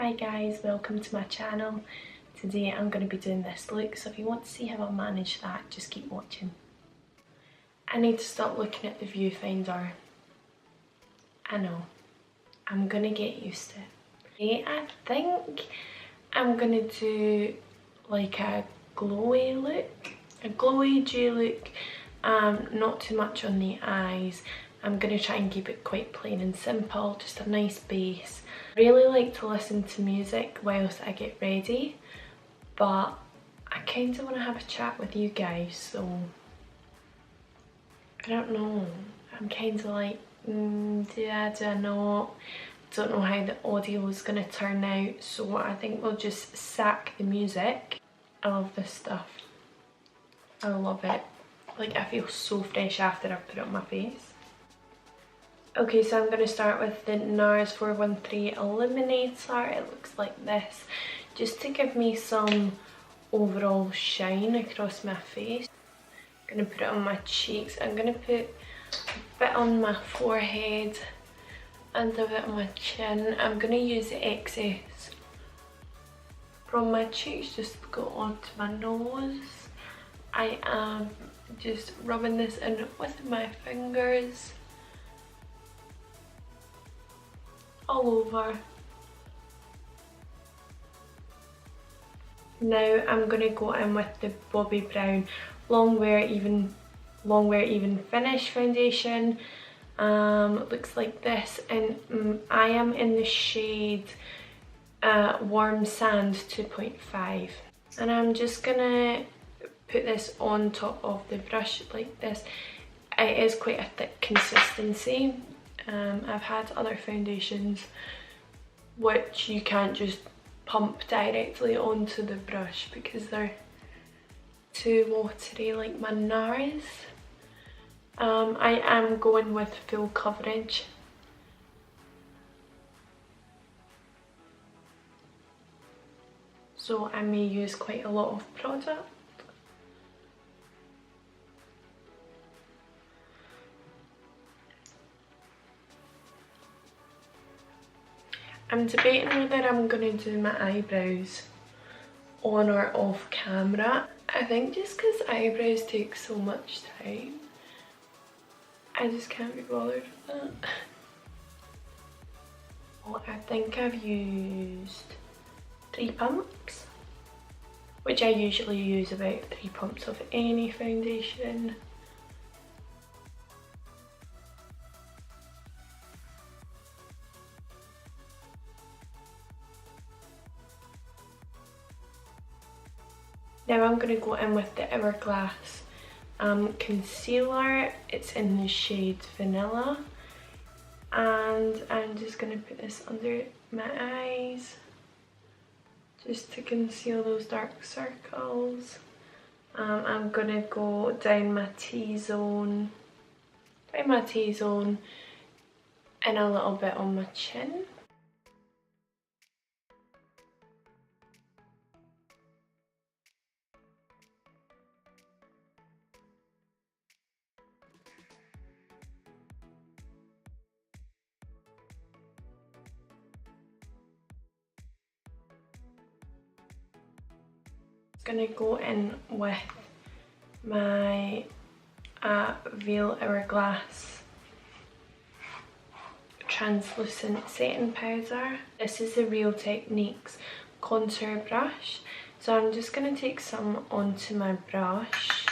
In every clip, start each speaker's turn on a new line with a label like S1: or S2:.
S1: Hi guys, welcome to my channel. Today I'm going to be doing this look, so if you want to see how I manage that, just keep watching. I need to stop looking at the viewfinder. I know, I'm going to get used to it. Okay, I think I'm going to do like a glowy look, a glowy dew look, not too much on the eyes. I'm going to try and keep it quite plain and simple, just a nice base. I really like to listen to music whilst I get ready, but I kind of want to have a chat with you guys, so I don't know. I'm kind of like, do I not? Don't know how the audio is going to turn out, so I think we'll just sack the music. I love this stuff. I love it. Like, I feel so fresh after I put it on my face. Okay, so I'm going to start with the Nars 413 Illuminator. It looks like this, just to give me some overall shine across my face. I'm going to put it on my cheeks. I'm going to put a bit on my forehead and a bit on my chin. I'm going to use the excess from my cheeks just to go onto my nose. I am just rubbing this in with my fingers all over. Now I'm going to go in with the Bobbi Brown Long Wear Even Finish foundation. Looks like this, and I am in the shade Warm Sand 2.5, and I'm just gonna put this on top of the brush like this. It is quite a thick consistency. I've had other foundations which you can't just pump directly onto the brush because they're too watery, like my Nars. I am going with full coverage. So I may use quite a lot of product. I'm debating whether I'm going to do my eyebrows on or off camera. I think just because eyebrows take so much time, I just can't be bothered with that. Well, I think I've used 3 pumps, which I usually use about 3 pumps of any foundation. Now I'm going to go in with the Hourglass concealer. It's in the shade Vanilla, and I'm just going to put this under my eyes just to conceal those dark circles. I'm going to go down my T-zone, and a little bit on my chin. Gonna go in with my Veil Hourglass translucent setting powder. This is the Real Techniques contour brush, so I'm just gonna take some onto my brush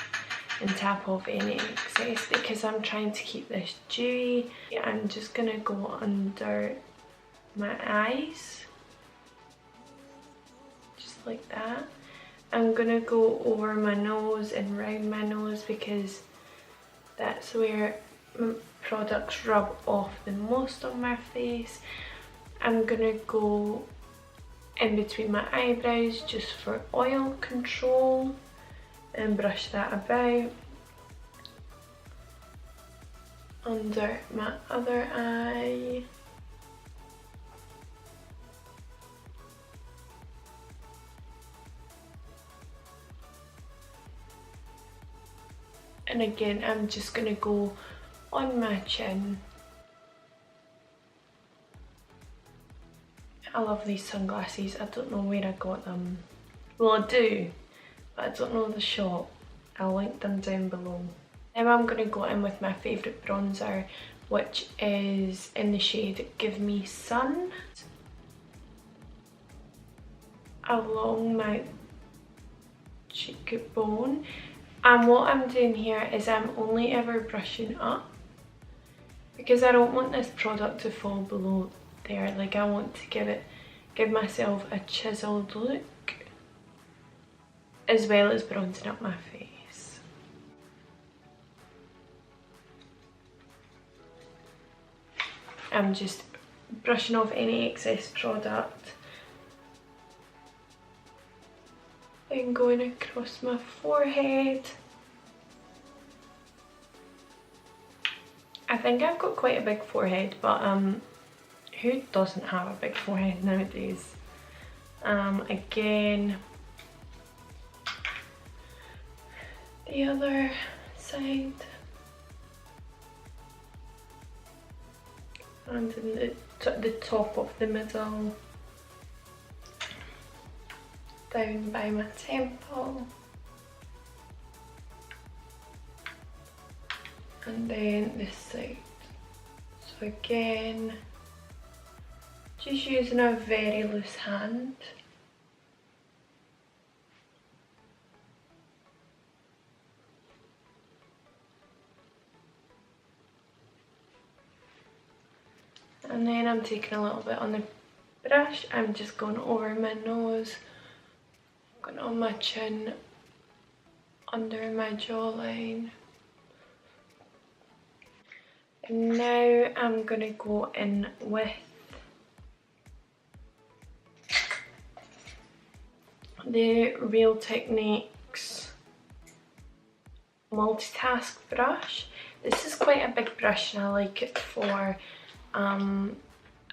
S1: and tap off any excess because I'm trying to keep this dewy. I'm just gonna go under my eyes just like that. I'm gonna go over my nose and round my nose because that's where products rub off the most on my face. I'm gonna go in between my eyebrows just for oil control and brush that about. Under my other eye. And again, I'm just going to go on my chin I love these sunglasses. I don't know where I got them. Well, I do, but I don't know the shop. I'll link them down below. Now I'm going to go in with my favourite bronzer, which is in the shade Give Me Sun, along my cheekbone. And what I'm doing here is I'm only ever brushing up, because I don't want this product to fall below there. Like, I want to give myself a chiseled look, as well as bronzing up my face. I'm just brushing off any excess product and going across my forehead. I think I've got quite a big forehead, but who doesn't have a big forehead nowadays? Again, the other side, and in the top of the middle, down by my temple, and then this side. So again, just using a very loose hand. And then I'm taking a little bit on the brush. I'm just going over my nose, going on my chin, under my jawline. And now I'm going to go in with the Real Techniques multitask brush. This is quite a big brush and I like it for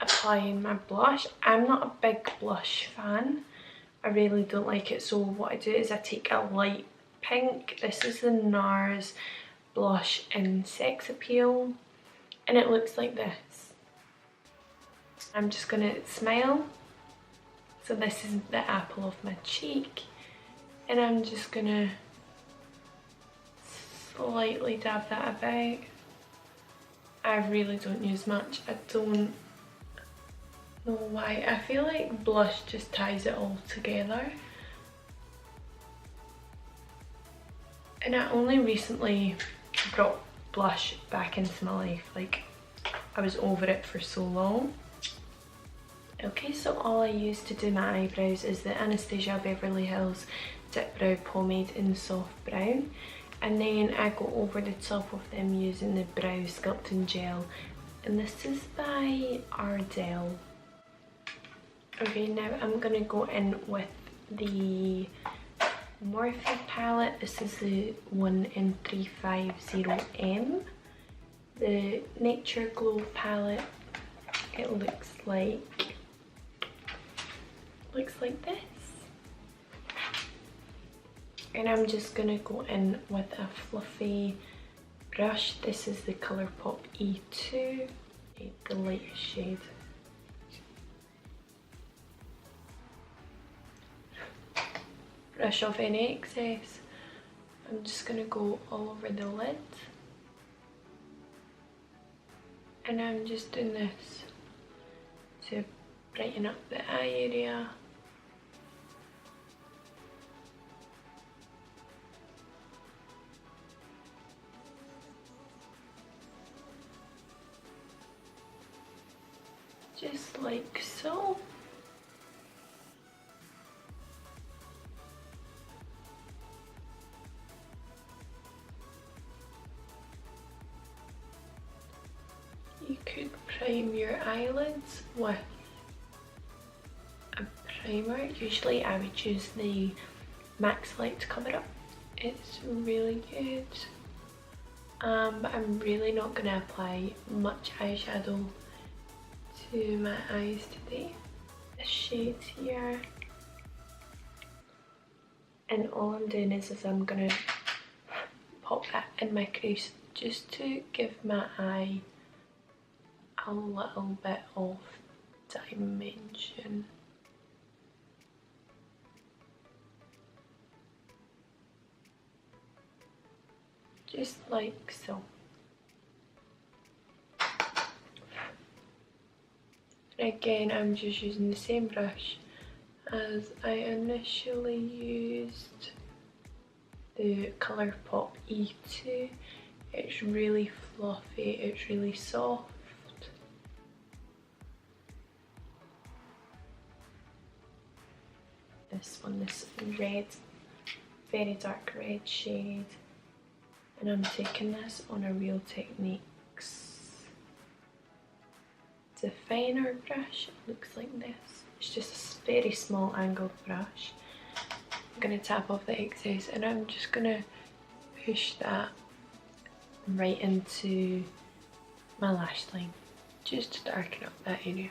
S1: applying my blush. I'm not a big blush fan. I really don't like it, so what I do is I take a light pink. This is the Nars blush in Sex Appeal, and it looks like this. I'm just gonna smile. So this is the apple of my cheek, and I'm just gonna slightly dab that about. I really don't use much. I don't know why. I feel like blush just ties it all together. And I only recently brought blush back into my life. Like, I was over it for so long. Okay, so all I use to do my eyebrows is the Anastasia Beverly Hills Dipbrow Pomade in Soft Brown. And then I go over the top of them using the Brow Sculpting Gel. And this is by Ardell. Okay, now I'm going to go in with the Morphe palette. This is the one in 350M. The Nature Glow palette. It looks like this. And I'm just going to go in with a fluffy brush. This is the ColourPop E2, the lightest shade. Brush off any excess. I'm just going to go all over the lid. And I'm just doing this to brighten up the eye area. Just like so. You could prime your eyelids with a primer. Usually I would use the Max Light to cover up. It's really good. But I'm really not going to apply much eyeshadow to my eyes today. The shades here, and all I'm doing is I'm gonna pop that in my crease just to give my eye a little bit of dimension. Just like so. Again, I'm just using the same brush as I initially used, the ColourPop E2. It's really fluffy, it's really soft. This one, this red, very dark red shade. And I'm taking this on a Real Techniques definer brush. It looks like this. It's just a very small angled brush. I'm going to tap off the excess and I'm just going to push that right into my lash line, just to darken up that area.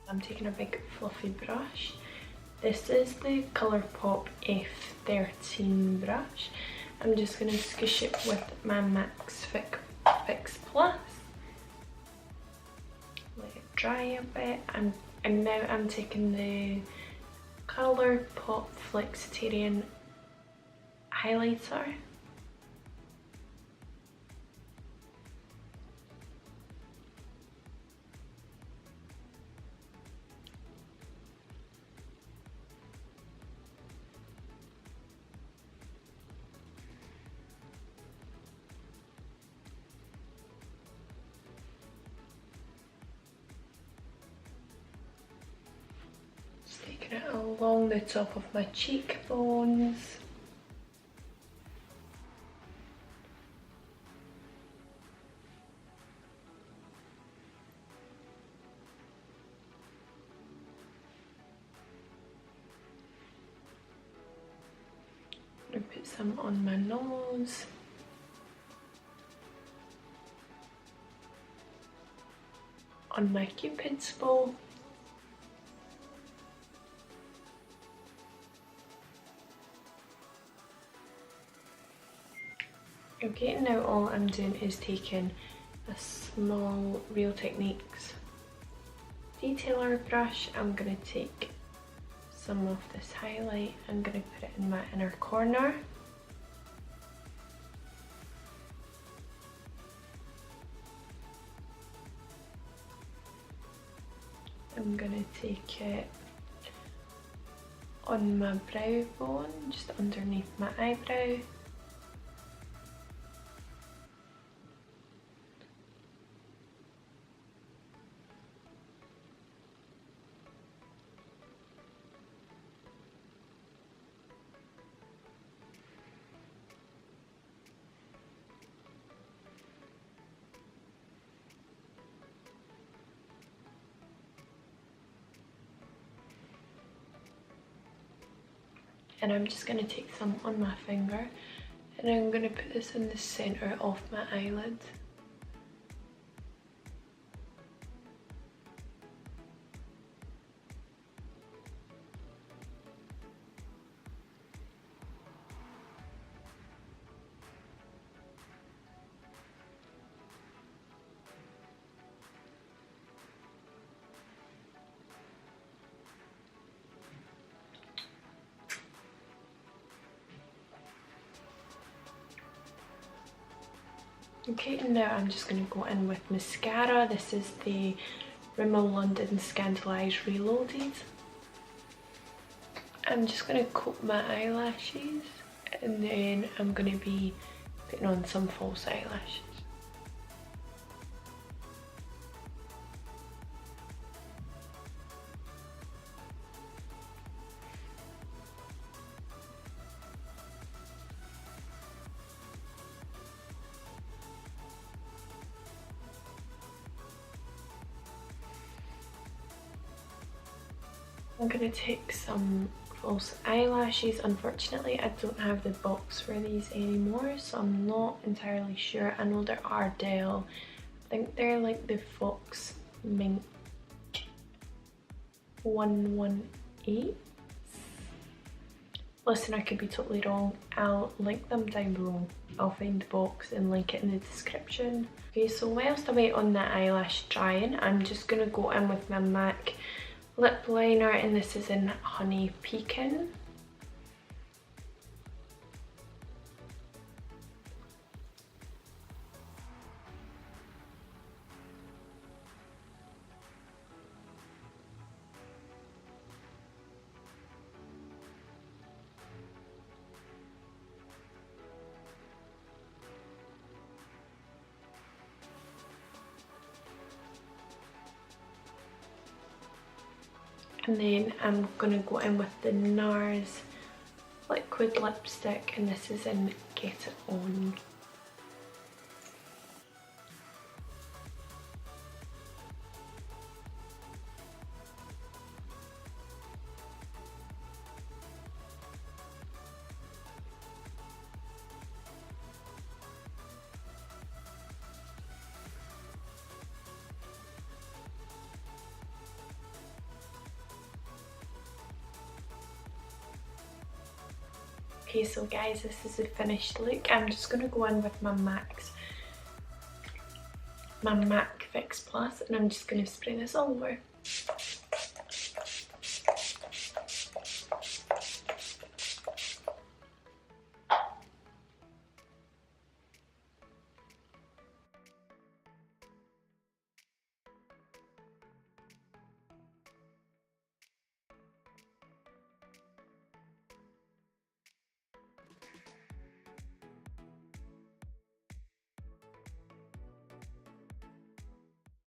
S1: I'm taking a big fluffy brush. This is the ColourPop F13 brush. I'm just going to squish it with my Max Fix Plus. Let it dry a bit. And now I'm taking the ColourPop Flexitarian highlighter. Taking it along the top of my cheekbones. I'm going to put some on my nose. On my Cupid's bow. Okay, now all I'm doing is taking a small Real Techniques detailer brush. I'm going to take some of this highlight, I'm going to put it in my inner corner. I'm going to take it on my brow bone, just underneath my eyebrow. And I'm just going to take some on my finger and I'm going to put this in the centre of my eyelid. Okay, and now I'm just going to go in with mascara. This is the Rimmel London Scandaleyes Reloaded. I'm just going to coat my eyelashes and then I'm going to be putting on some false eyelashes. I'm going to take some false eyelashes. Unfortunately, I don't have the box for these anymore, so I'm not entirely sure. I know they're Ardell. I think they're like the Fauxmink 118. Listen, I could be totally wrong. I'll link them down below. I'll find the box and link it in the description. Okay, so whilst I wait on the eyelash drying, I'm just going to go in with my MAC lip liner, and this is in Honey Pecan. And then I'm going to go in with the Nars liquid lipstick, and this is in Get It On. Okay, so guys, this is the finished look. I'm just going to go in with my MAC Fix Plus, and I'm just going to spray this all over.